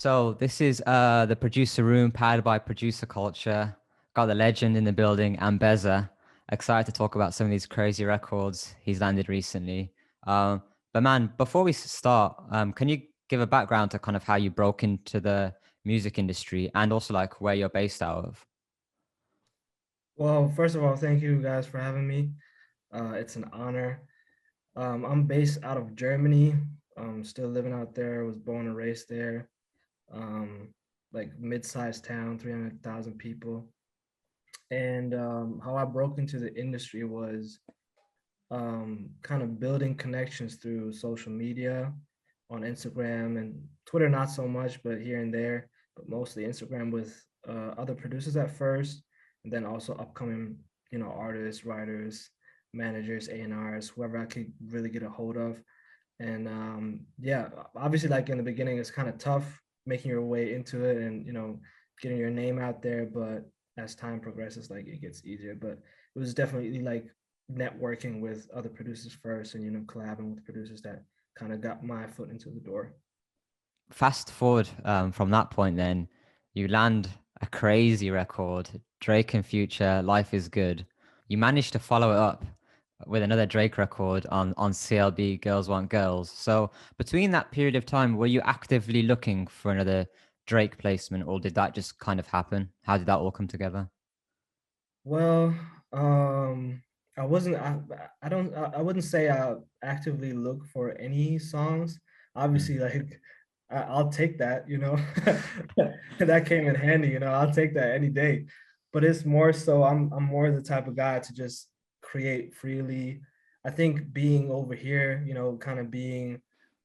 So this is the producer room powered by producer culture. Got the legend in the building, Ambezza. Excited to talk about some of these crazy records he's landed recently. But man, before we start, can you give a background to kind of how you broke into the music industry and also like where you're based out of? Well, first of all, thank you guys for having me. It's an honor. I'm based out of Germany. Still living out there. Was born and raised there. Um, like mid-sized town, 300,000 people. And how I broke into the industry was kind of building connections through social media on Instagram and Twitter, not so much, but here and there, but mostly Instagram with other producers at first, and then also upcoming, artists, writers, managers, A&Rs, whoever I could really get a hold of. And yeah, obviously, like in the beginning, it's kind of tough making your way into it and, getting your name out there. But as time progresses, like it gets easier. But it was definitely like networking with other producers first and, collabing with producers that kind of got my foot into the door. Fast forward from that point, then you land a crazy record, Drake and Future, Life is Good. You managed to follow it up with another Drake record on CLB, Girls Want Girls. So between that period of time, were you actively looking for another Drake placement, or did that just kind of happen? How did that all come together? Well, I wasn't. I don't. I wouldn't say I actively look for any songs. Mm. Obviously, like I'll take that. That came in handy. I'll take that any day. But it's more so. I'm more the type of guy to just create freely. I think being over here, kind of being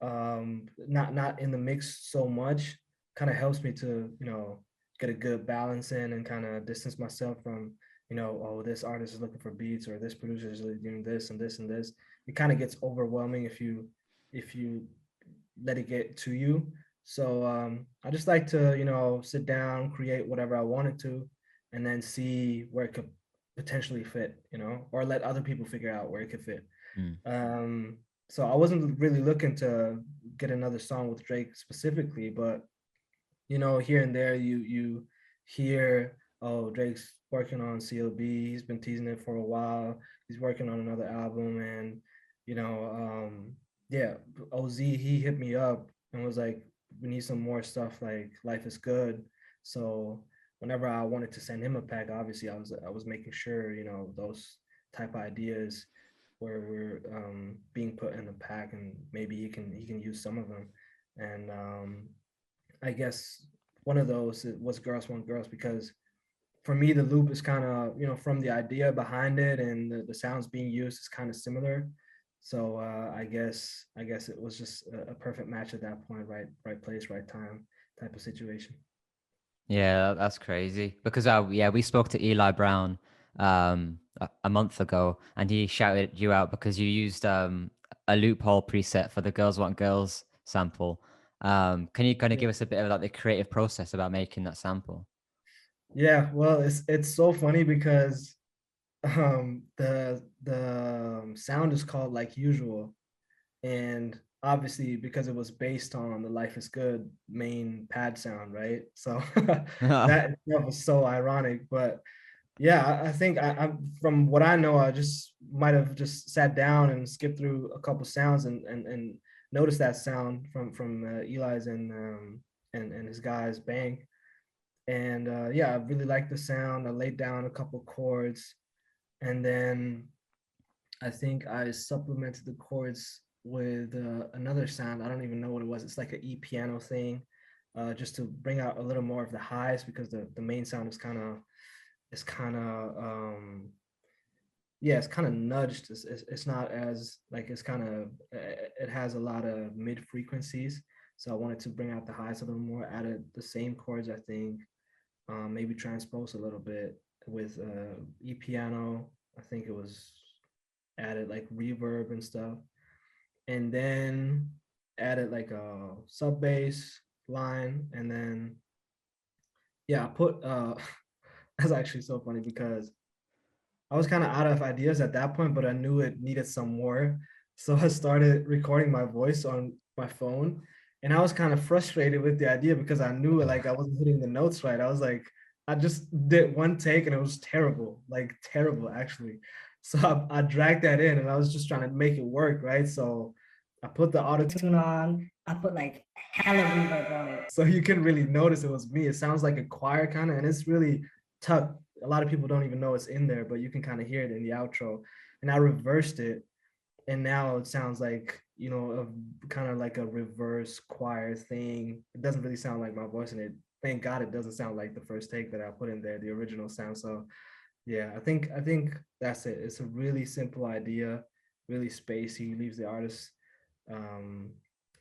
not in the mix so much, kind of helps me to get a good balance in and kind of distance myself from oh, this artist is looking for beats or this producer is doing this and this and this. It kind of gets overwhelming if you let it get to you. So I just like to, sit down, create whatever I wanted to, and then see where it could potentially fit, or let other people figure out where it could fit. Mm. Um, so I wasn't really looking to get another song with Drake specifically, but here and there you hear, oh, Drake's working on CLB. He's been teasing it for a while. He's working on another album, and you know, yeah, OZ he hit me up and was like, we need some more stuff like Life is Good. So whenever I wanted to send him a pack, obviously I was making sure those type of ideas were being put in the pack, and maybe he can use some of them. And I guess one of those was Girls Want Girls because for me the loop is kind of from the idea behind it and the sounds being used is kind of similar. So I guess it was just a perfect match at that point, right place, right time type of situation. Yeah, that's crazy. Because yeah, we spoke to Eli Brown a month ago, and he shouted you out because you used a loophole preset for the Girls Want Girls sample. Can you kind of Yeah. give us a bit of like the creative process about making that sample? Yeah, well, it's so funny because the sound is called Like Usual, and obviously because it was based on the Life is Good main pad sound, right? So that itself was so ironic. But yeah, I think I'm from what I know, I just might have just sat down and skipped through a couple sounds and noticed that sound from Eli's and his guys bank. And yeah, I really liked the sound. I laid down a couple chords, and then I think I supplemented the chords with another sound. I don't even know what it was. It's like an E piano thing, just to bring out a little more of the highs because the main sound is kind of yeah, it's kind of nudged. It's not as like it's kind of it has a lot of mid frequencies. So I wanted to bring out the highs a little more. Added the same chords, I think. Maybe transpose a little bit with E piano. I think it was added like reverb and stuff, and then added like a sub bass line, and then yeah, I put that's actually so funny because I was kind of out of ideas at that point, but I knew it needed some more. So I started recording my voice on my phone And I was kind of frustrated with the idea because I knew like I wasn't hitting the notes right. I was like, I just did one take and it was terrible, like terrible actually. So I dragged that in and I was just trying to make it work, right? So I put the auto tune on. I put like hella reverb on it. So you can really notice it was me. It sounds like a choir kind of, and it's really tucked. A lot of people don't even know it's in there, but you can kind of hear it in the outro. And I reversed it and now it sounds like a kind of like a reverse choir thing. It doesn't really sound like my voice, and it thank God it doesn't sound like the first take that I put in there, the original sound. So yeah, I think that's it. It's a really simple idea, really spacey. Leaves the artist, um,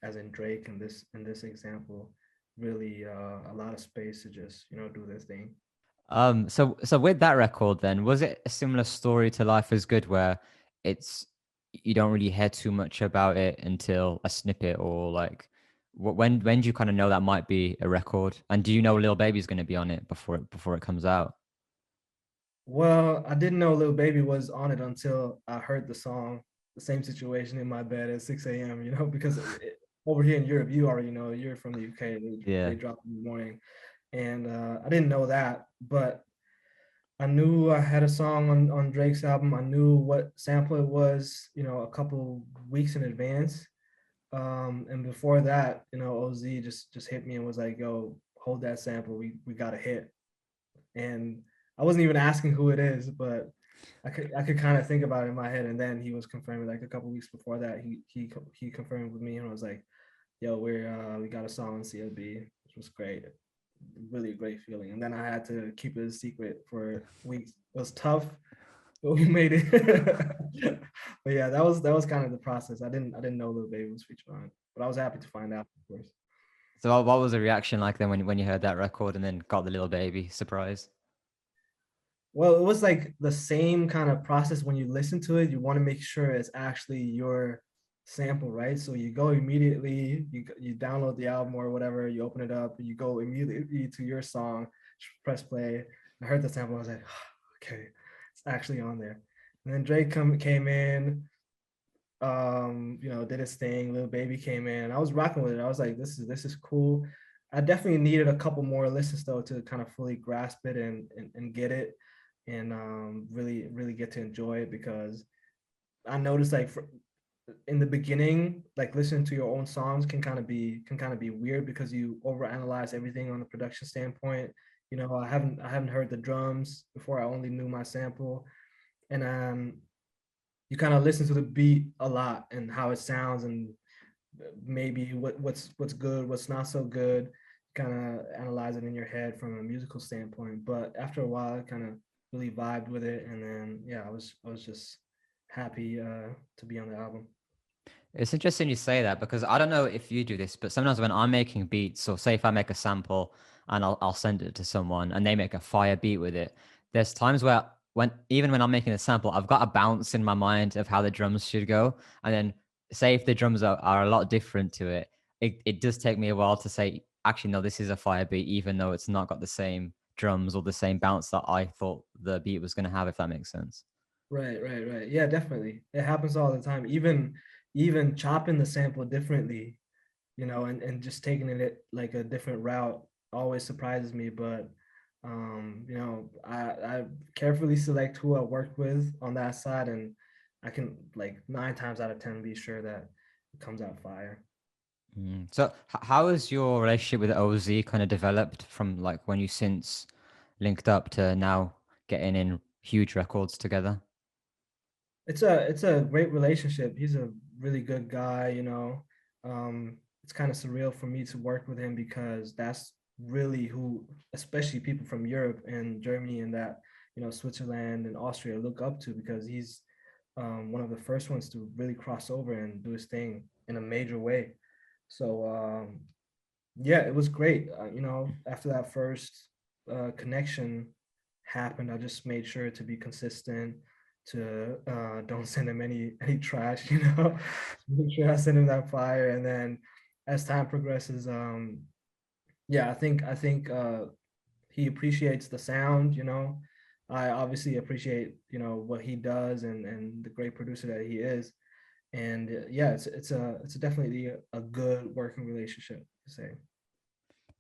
as in Drake in this example, really a lot of space to just do their thing. So with that record then, was it a similar story to Life is Good where it's you don't really hear too much about it until a snippet or like when do you kind of know that might be a record? And do you know Lil Baby's going to be on it before it comes out? Well, I didn't know Lil Baby was on it until I heard the song. The same situation in my bed at 6 a.m. Because over here in Europe, you already know you're from the UK. They Yeah. drop in the morning, and I didn't know that, but I knew I had a song on Drake's album. I knew what sample it was, a couple weeks in advance. And before that, OZ just hit me and was like, "Yo, hold that sample. We got a hit." And I wasn't even asking who it is, but I could kind of think about it in my head. And then he was confirming like a couple weeks before that. He confirmed with me and was like, "Yo, we got a song on CLB," which was great, really a great feeling. And then I had to keep it a secret for weeks. It was tough, but we made it. But yeah, that was kind of the process. I didn't know Lil Baby was featured on it, but I was happy to find out, of course. So what was the reaction like then when you heard that record and then got the Little Baby surprise? Well, it was like the same kind of process when you listen to it. You want to make sure it's actually your sample, right? So you go immediately, you download the album or whatever, you open it up, you go immediately to your song, press play. I heard the sample, I was like, okay, it's actually on there. And then Drake came in, did his thing. Lil Baby came in. I was rocking with it. I was like, this is cool. I definitely needed a couple more listens though to kind of fully grasp it and get it and really really get to enjoy it because I noticed like in the beginning, like listening to your own songs can kind of be weird because you overanalyze everything on the production standpoint. I haven't heard the drums before. I only knew my sample, and you kind of listen to the beat a lot and how it sounds and maybe what's good, what's not so good, kind of analyze it in your head from a musical standpoint. But after a while, I kind of really vibed with it, and then yeah, I was just happy to be on the album. It's interesting you say that because I don't know if you do this, but sometimes when I'm making beats, or say if I make a sample and I'll send it to someone and they make a fire beat with it, there's times where when even when I'm making a sample, I've got a bounce in my mind of how the drums should go. And then say if the drums are a lot different to it, it does take me a while to say, actually, no, this is a fire beat, even though it's not got the same drums or the same bounce that I thought the beat was going to have, if that makes sense. Right, right, right. Yeah, definitely. It happens all the time. Even chopping the sample differently, and just taking it like a different route always surprises me. But I carefully select who I work with on that side, and I can like 9 times out of 10 be sure that it comes out fire. So, how has your relationship with OZ kind of developed from like when you since linked up to now getting in huge records together? It's a great relationship. He's a really good guy, It's kind of surreal for me to work with him because that's really who, especially people from Europe and Germany and that, Switzerland and Austria look up to because he's one of the first ones to really cross over and do his thing in a major way. So yeah, it was great. After that first connection happened, I just made sure to be consistent, to don't send him any trash, make sure I send him that fire. And then as time progresses, yeah, I think he appreciates the sound, I obviously appreciate, what he does and the great producer that he is. And yeah, it's definitely a good working relationship to say.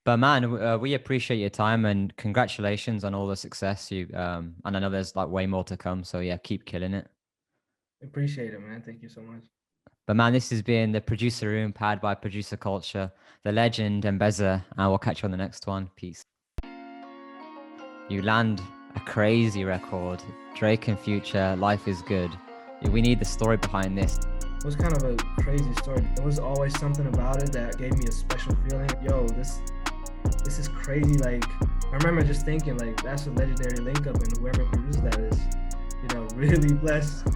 But man, we appreciate your time and congratulations on all the success you and I know there's like way more to come. So yeah, keep killing it. Appreciate it, man. Thank you so much. But man, this has been the producer room powered by producer culture, the legend Ambezza, and we'll catch you on the next one. Peace. You land a crazy record. Drake and Future, Life is Good. We need the story behind this. It was kind of a crazy story. There was always something about it that gave me a special feeling. Yo, this is crazy. Like, I remember just thinking, like, that's a legendary link up, and whoever produced that is, really blessed.